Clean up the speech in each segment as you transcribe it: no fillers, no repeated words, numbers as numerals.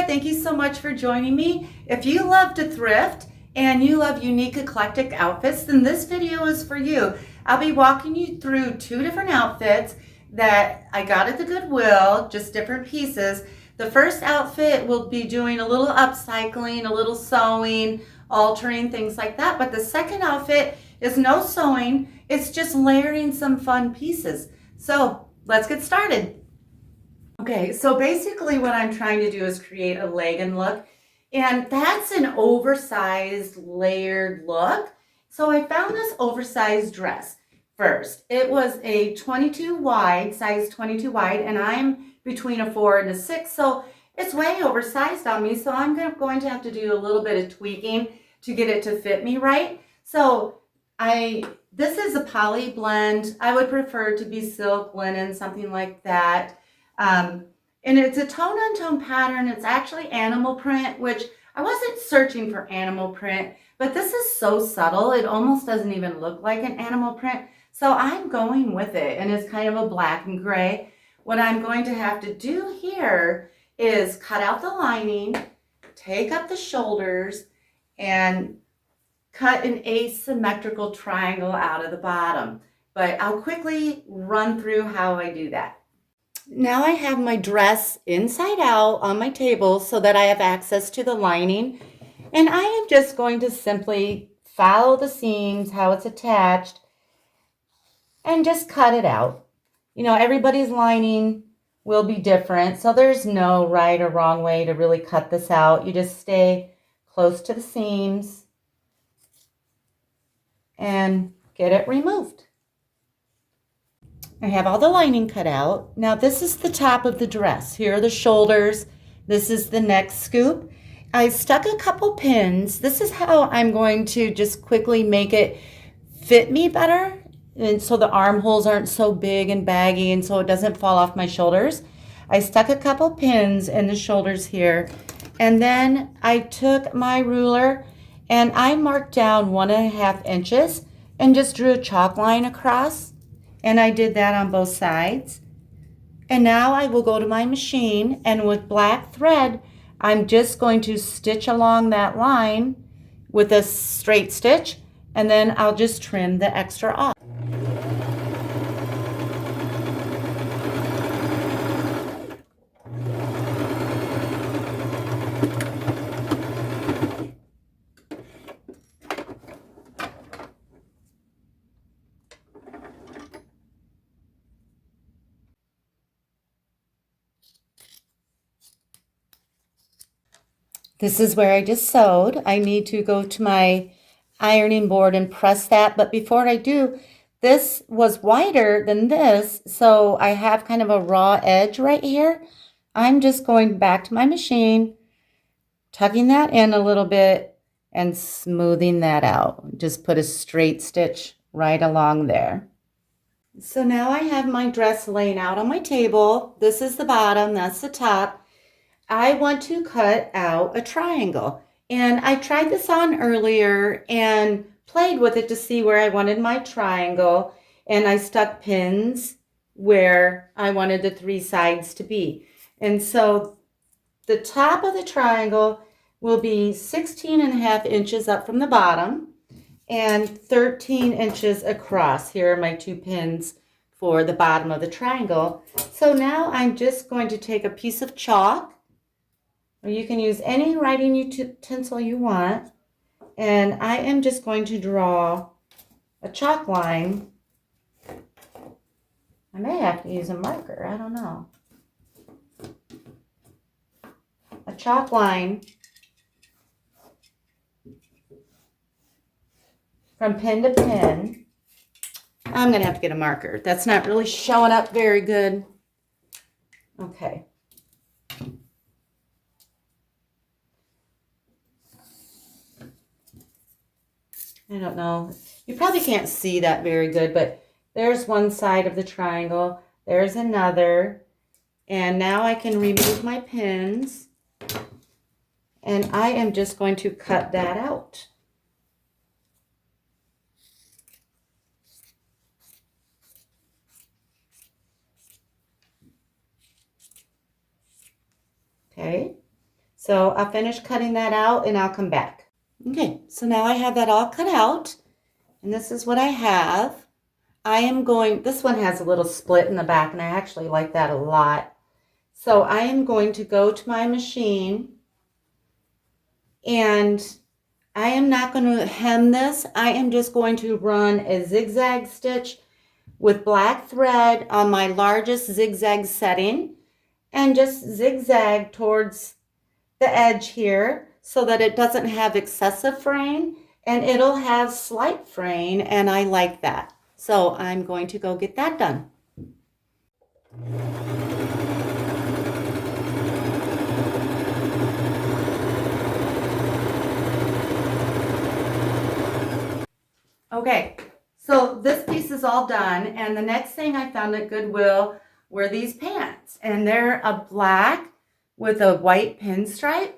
thank you so much for joining me. If you love to thrift and you love unique eclectic outfits, then this video is for you. I'll be walking you through 2 different outfits that I got at the Goodwill, just different pieces. The first outfit will be doing a little upcycling, a little sewing, altering, things like that. But the second outfit is no sewing, it's just layering some fun pieces. So let's get started. Okay, so basically what I'm trying to do is create a Lagenlook, and that's an oversized layered look. So I found this oversized dress first. It was a 22 wide, size 22 wide, and I'm between a 4 and a 6, so it's way oversized on me. So I'm going to have to do a little bit of tweaking to get it to fit me right. So this is a poly blend. I would prefer to be silk, linen, something like that. And it's a tone-on-tone pattern. It's actually animal print, which I wasn't searching for animal print, but this is so subtle. It almost doesn't even look like an animal print. So I'm going with it, and it's kind of a black and gray. What I'm going to have to do here is cut out the lining, take up the shoulders, and cut an asymmetrical triangle out of the bottom. But I'll quickly run through how I do that. Now I have my dress inside out on my table so that I have access to the lining. And I am just going to simply follow the seams, how it's attached, and just cut it out. You know, everybody's lining will be different, so there's no right or wrong way to really cut this out. You just stay close to the seams and get it removed. I have all the lining cut out. Now this is the top of the dress. Here are the shoulders. This is the neck scoop. I stuck a couple pins. This is how I'm going to just quickly make it fit me better, and so the armholes aren't so big and baggy and so it doesn't fall off my shoulders. I stuck a couple pins in the shoulders here, and then I took my ruler and I marked down 1.5 inches and just drew a chalk line across. And I did that on both sides. And now I will go to my machine, and with black thread, I'm just going to stitch along that line with a straight stitch, and then I'll just trim the extra off. This is where I just sewed. I need to go to my ironing board and press that. But before I do, this was wider than this, so I have kind of a raw edge right here. I'm just going back to my machine, tucking that in a little bit and smoothing that out. Just put a straight stitch right along there. So now I have my dress laying out on my table. This is the bottom, that's the top. I want to cut out a triangle, and I tried this on earlier and played with it to see where I wanted my triangle, and I stuck pins where I wanted the 3 sides to be. And so the top of the triangle will be 16.5 inches up from the bottom and 13 inches across. Here are my 2 pins for the bottom of the triangle. So now I'm just going to take a piece of chalk, or you can use any writing utensil you want, and I am just going to draw a chalk line. I may have to use a marker, I don't know. A chalk line from pin to pin. I'm going to have to get a marker. That's not really showing up very good. Okay. I don't know. You probably can't see that very good, but there's one side of the triangle. There's another. And now I can remove my pins. And I am just going to cut that out. Okay. So I'll finish cutting that out and I'll come back. Okay, so now I have that all cut out, and this is what I have. This one has a little split in the back, and I actually like that a lot. So I am going to go to my machine, and I am not going to hem this. I am just going to run a zigzag stitch with black thread on my largest zigzag setting, and just zigzag towards the edge here so that it doesn't have excessive fraying, and it'll have slight fraying, and I like that. So I'm going to go get that done. Okay, so this piece is all done, and the next thing I found at Goodwill were these pants, and they're a black with a white pinstripe,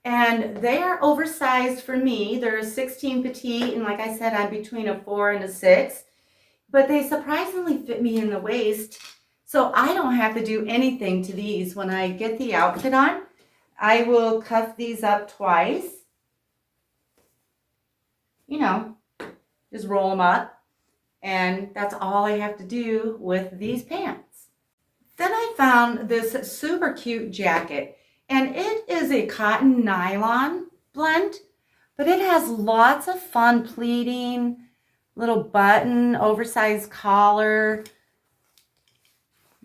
and they are oversized for me. They're a 16 petite, and like I said, I'm between a 4 and a 6, but they surprisingly fit me in the waist, so I don't have to do anything to these. When I get the outfit on, I will cuff these up twice, you know, just roll them up, and that's all I have to do with these pants. Then I found this super cute jacket, and it is a cotton nylon blend, but it has lots of fun pleating, little button, oversized collar.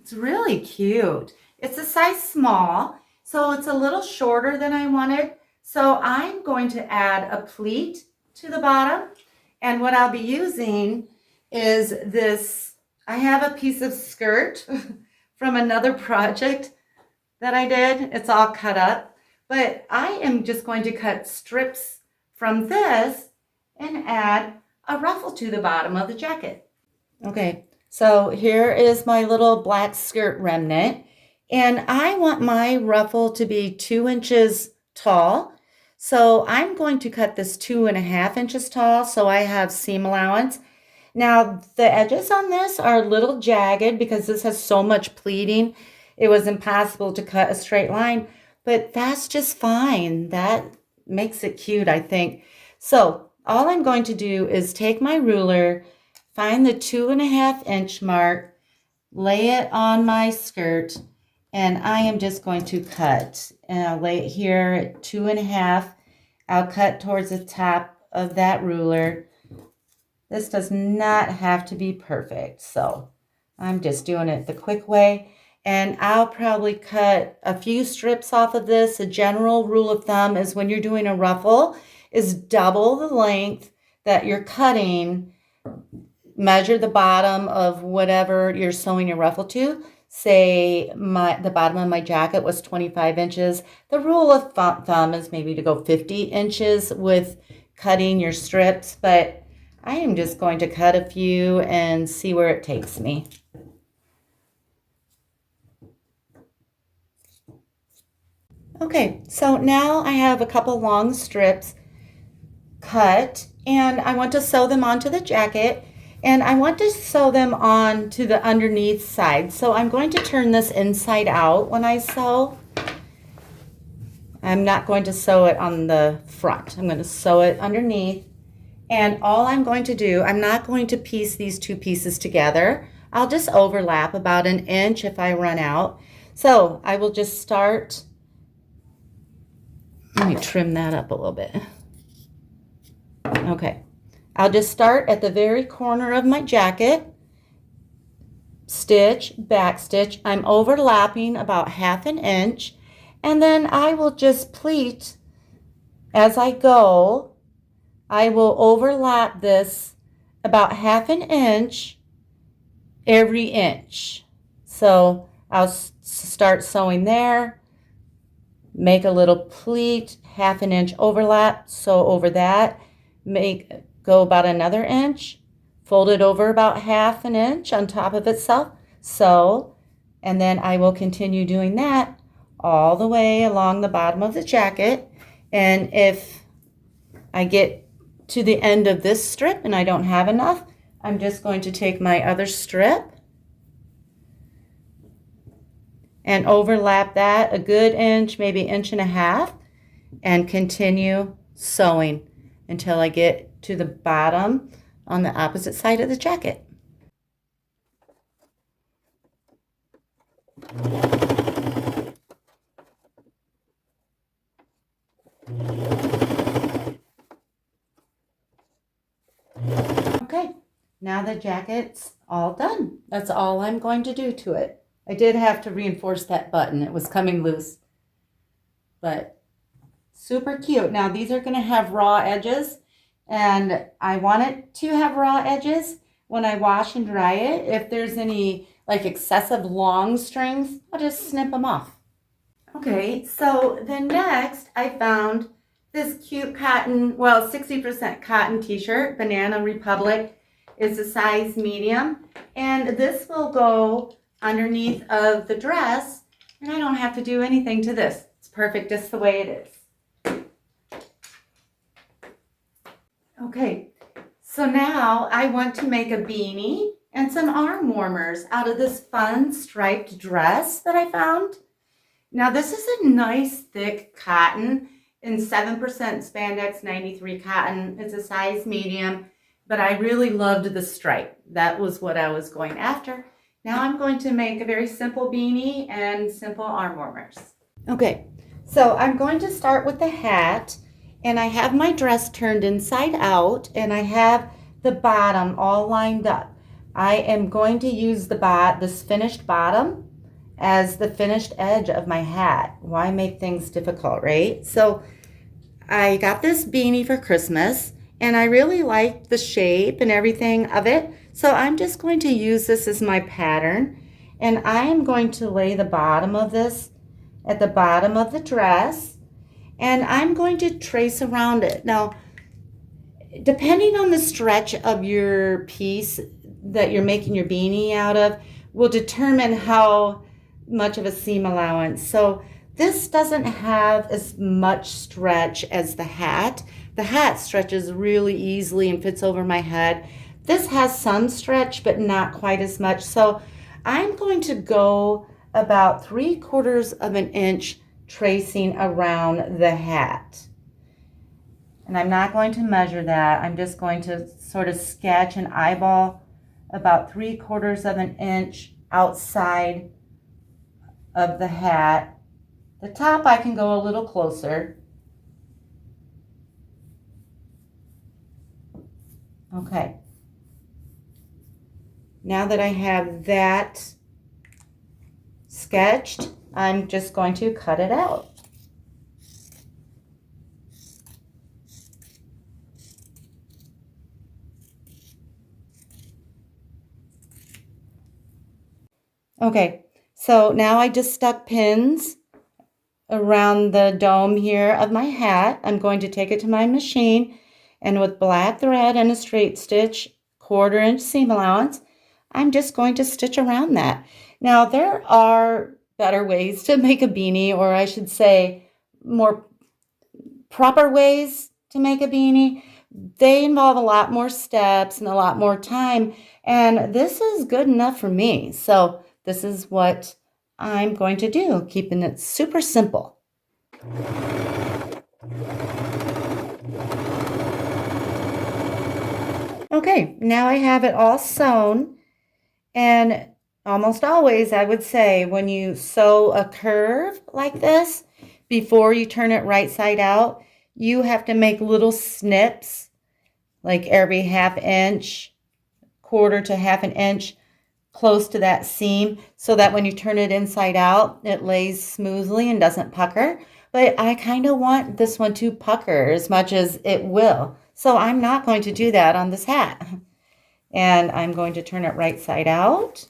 It's really cute. It's a size small, so it's a little shorter than I wanted. So I'm going to add a pleat to the bottom. And what I'll be using is this. I have a piece of skirt from another project that I did. It's all cut up, but I am just going to cut strips from this and add a ruffle to the bottom of the jacket. Okay, so here is my little black skirt remnant, and I want my ruffle to be 2 inches tall. So I'm going to cut this 2.5 inches tall, so I have seam allowance. Now the edges on this are a little jagged because this has so much pleating. It was impossible to cut a straight line, but that's just fine. That makes it cute, I think. So all I'm going to do is take my ruler, find the 2.5 inch mark, lay it on my skirt, and I am just going to cut. And I'll lay it here at 2.5. I'll cut towards the top of that ruler. This does not have to be perfect, so I'm just doing it the quick way. And I'll probably cut a few strips off of this. A general rule of thumb is when you're doing a ruffle is double the length that you're cutting. Measure the bottom of whatever you're sewing your ruffle to. Say the bottom of my jacket was 25 inches. The rule of thumb is maybe to go 50 inches with cutting your strips, but I am just going to cut a few and see where it takes me. Okay, so now I have a couple long strips cut, and I want to sew them onto the jacket, and I want to sew them on to the underneath side. So I'm going to turn this inside out when I sew. I'm not going to sew it on the front. I'm going to sew it underneath, and all I'm going to do, I'm not going to piece these two pieces together. I'll just overlap about 1 inch if I run out. So I will just start. Let me trim that up a little bit. Okay, I'll just start at the very corner of my jacket, stitch, back stitch. I'm overlapping about 1/2 inch, and then I will just pleat as I go. I will overlap this about 1/2 inch every inch. So I'll start sewing there, make a little pleat, 1/2 inch overlap, sew over that, go about another inch, fold it over about 1/2 inch on top of itself, sew, and then I will continue doing that all the way along the bottom of the jacket. And if I get to the end of this strip and I don't have enough, I'm just going to take my other strip and overlap that a good inch, maybe 1.5 inches, and continue sewing until I get to the bottom on the opposite side of the jacket. Okay, now the jacket's all done. That's all I'm going to do to it. I did have to reinforce that button. It was coming loose, but super cute. Now these are going to have raw edges, and I want it to have raw edges when I wash and dry it. If there's any like excessive long strings, I'll just snip them off. Okay, so then next I found this cute cotton, well, 60% cotton t-shirt, Banana Republic. Is a size medium, and this will go underneath of the dress, and I don't have to do anything to this. It's perfect just the way it is. Okay, so now I want to make a beanie and some arm warmers out of this fun striped dress that I found. Now this is a nice thick cotton in 7% spandex 93 cotton. It's a size medium, but I really loved the stripe. That was what I was going after. Now I'm going to make a very simple beanie and simple arm warmers. Okay, so I'm going to start with the hat, and I have my dress turned inside out, and I have the bottom all lined up. I am going to use this finished bottom as the finished edge of my hat. Why make things difficult, right? So I got this beanie for Christmas, and I really like the shape and everything of it. So I'm just going to use this as my pattern, and I am going to lay the bottom of this at the bottom of the dress, and I'm going to trace around it. Now, depending on the stretch of your piece that you're making your beanie out of will determine how much of a seam allowance. So this doesn't have as much stretch as the hat. The hat stretches really easily and fits over my head. This has some stretch, but not quite as much. So I'm going to go about 3/4 of an inch tracing around the hat. And I'm not going to measure that. I'm just going to sort of sketch and eyeball about 3/4 of an inch outside of the hat. The top I can go a little closer. Okay. Now that I have that sketched, I'm just going to cut it out. Okay, so now I just stuck pins around the dome here of my hat. I'm going to take it to my machine, and with black thread and a straight stitch, 1/4 inch seam allowance, I'm just going to stitch around that. Now there are better ways to make a beanie, or I should say more proper ways to make a beanie. They involve a lot more steps and a lot more time, and this is good enough for me. So this is what I'm going to do, keeping it super simple. Okay, now I have it all sewn, and almost always I would say when you sew a curve like this, before you turn it right side out, you have to make little snips, like every 1/2 inch, 1/4 to 1/2 inch, close to that seam, so that when you turn it inside out, it lays smoothly and doesn't pucker. But I kind of want this one to pucker as much as it will. So I'm not going to do that on this hat. And I'm going to turn it right side out.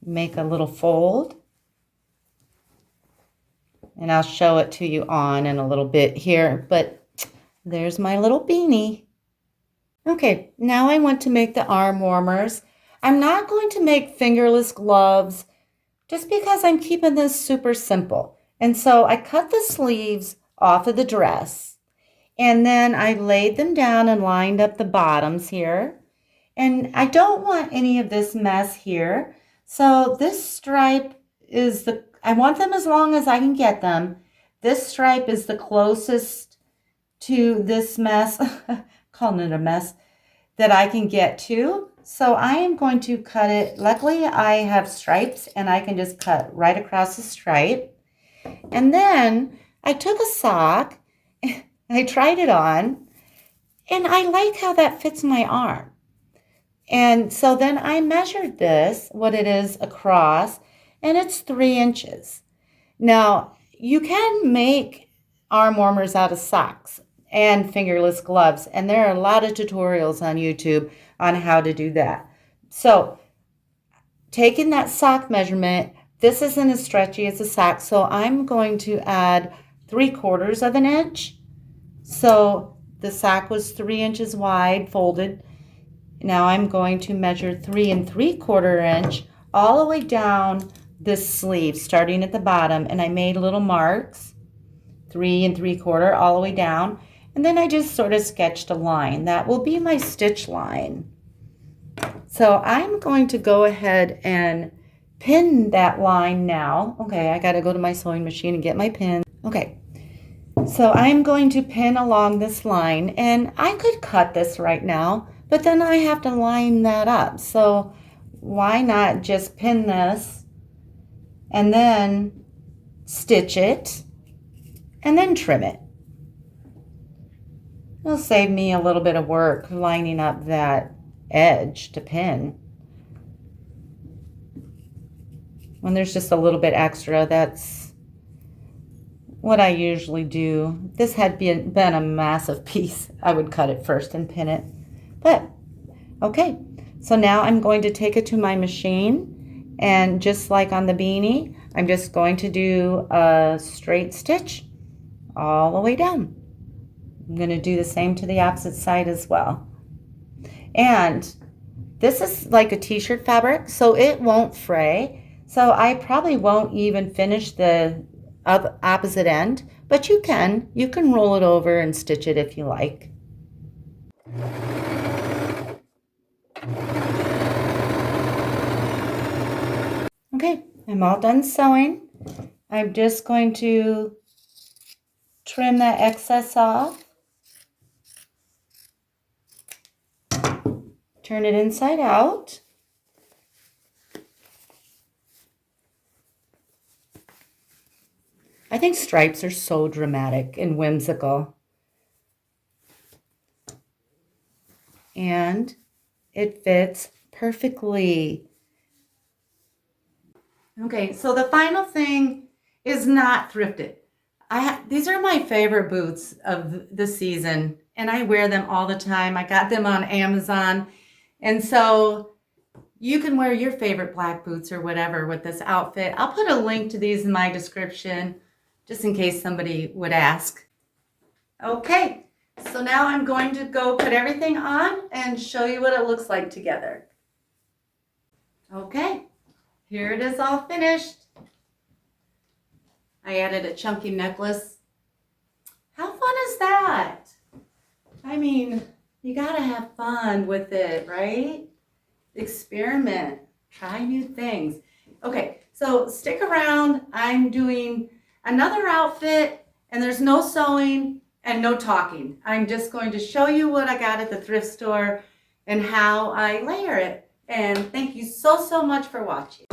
Make a little fold. And I'll show it to you on in a little bit here, but there's my little beanie. Okay, now I want to make the arm warmers. I'm not going to make fingerless gloves just because I'm keeping this super simple. And so I cut the sleeves off of the dress, and then I laid them down and lined up the bottoms here. And I don't want any of this mess here. So this stripe I want them as long as I can get them. This stripe is the closest to this mess, calling it a mess, that I can get to. So I am going to cut it. Luckily, I have stripes and I can just cut right across the stripe. And then I took a sock, I tried it on, and I like how that fits my arm. And so then I measured this, what it is across, and it's 3 inches. Now, you can make arm warmers out of socks and fingerless gloves, and there are a lot of tutorials on YouTube on how to do that. So, taking that sock measurement, this isn't as stretchy as a sock, so I'm going to add 3/4 of an inch. So, the sock was 3 inches wide, folded. Now I'm going to measure 3 3/4 inch all the way down this sleeve, starting at the bottom, and I made little marks, 3 3/4 all the way down, and then I just sort of sketched a line. That will be my stitch line. So I'm going to go ahead and pin that line now. Okay, I got to go to my sewing machine and get my pin. Okay, so I'm going to pin along this line, and I could cut this right now, but then I have to line that up. So why not just pin this and then stitch it and then trim it? It'll save me a little bit of work lining up that edge to pin. When there's just a little bit extra, that's what I usually do. This had been a massive piece. I would cut it first and pin it. But, okay, so now I'm going to take it to my machine, and just like on the beanie, I'm just going to do a straight stitch all the way down. I'm going to do the same to the opposite side as well. And this is like a t-shirt fabric, so it won't fray. So I probably won't even finish the opposite end, but you can roll it over and stitch it if you like. Okay, I'm all done sewing. I'm just going to trim that excess off. Turn it inside out. I think stripes are so dramatic and whimsical. And it fits perfectly. Okay, so the final thing is not thrifted. These are my favorite boots of the season, and I wear them all the time. I got them on Amazon, and so you can wear your favorite black boots or whatever with this outfit. I'll put a link to these in my description, just in case somebody would ask. Okay, so now I'm going to go put everything on and show you what it looks like together. Okay. Here it is all finished. I added a chunky necklace. How fun is that? I mean, you gotta have fun with it, right? Experiment, try new things. Okay, so stick around. I'm doing another outfit, and there's no sewing and no talking. I'm just going to show you what I got at the thrift store and how I layer it. And thank you so much for watching.